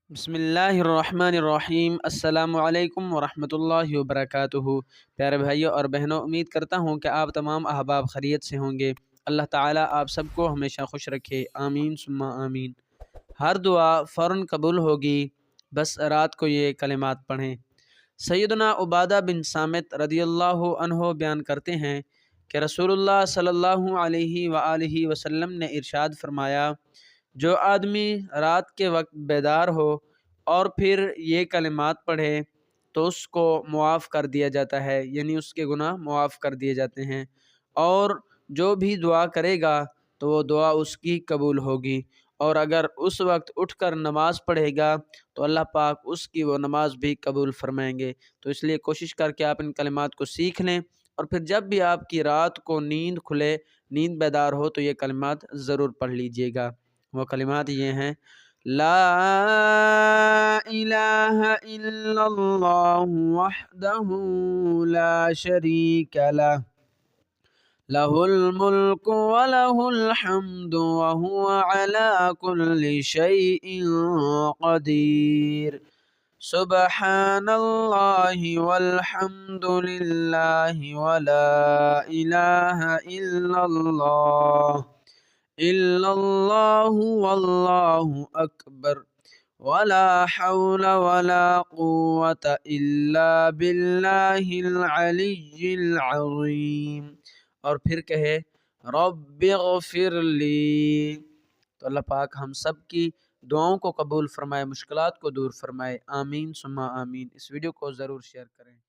بسم اللہ الرحمن الرحیم۔ السلام علیکم ورحمۃ اللہ وبرکاتہ۔ پیارے بھائیوں اور بہنوں، امید کرتا ہوں کہ آپ تمام احباب خیریت سے ہوں گے۔ اللہ تعالیٰ آپ سب کو ہمیشہ خوش رکھے، آمین ثم آمین۔ ہر دعا فوراً قبول ہوگی، بس رات کو یہ کلمات پڑھیں۔ سیدنا عبادہ بن صامت رضی اللہ عنہ بیان کرتے ہیں کہ رسول اللہ صلی اللہ علیہ وآلہ وسلم نے ارشاد فرمایا، جو آدمی رات کے وقت بیدار ہو اور پھر یہ کلمات پڑھے تو اس کو معاف کر دیا جاتا ہے، یعنی اس کے گناہ معاف کر دیے جاتے ہیں، اور جو بھی دعا کرے گا تو وہ دعا اس کی قبول ہوگی، اور اگر اس وقت اٹھ کر نماز پڑھے گا تو اللہ پاک اس کی وہ نماز بھی قبول فرمائیں گے۔ تو اس لیے کوشش کر کے آپ ان کلمات کو سیکھ لیں، اور پھر جب بھی آپ کی رات کو نیند کھلے، نیند بیدار ہو، تو یہ کلمات ضرور پڑھ لیجئے گا۔ وہ کلمات یہ ہیں: لا الہ الا اللہ وحدہ لا شریک لہ، لہ الملک ولہ الحمد وہو علی کل شیء قدیر، سبحان اللہ والحمد للہ ولا الہ الا اللہ واللہ اکبر، ولا حول ولا قوة الا باللہ العلی العظیم۔ اور پھر کہے رب اغفر لی۔ تو اللہ پاک ہم سب کی دعاؤں کو قبول فرمائے، مشکلات کو دور فرمائے، آمین ثم آمین۔ اس ویڈیو کو ضرور شیئر کریں۔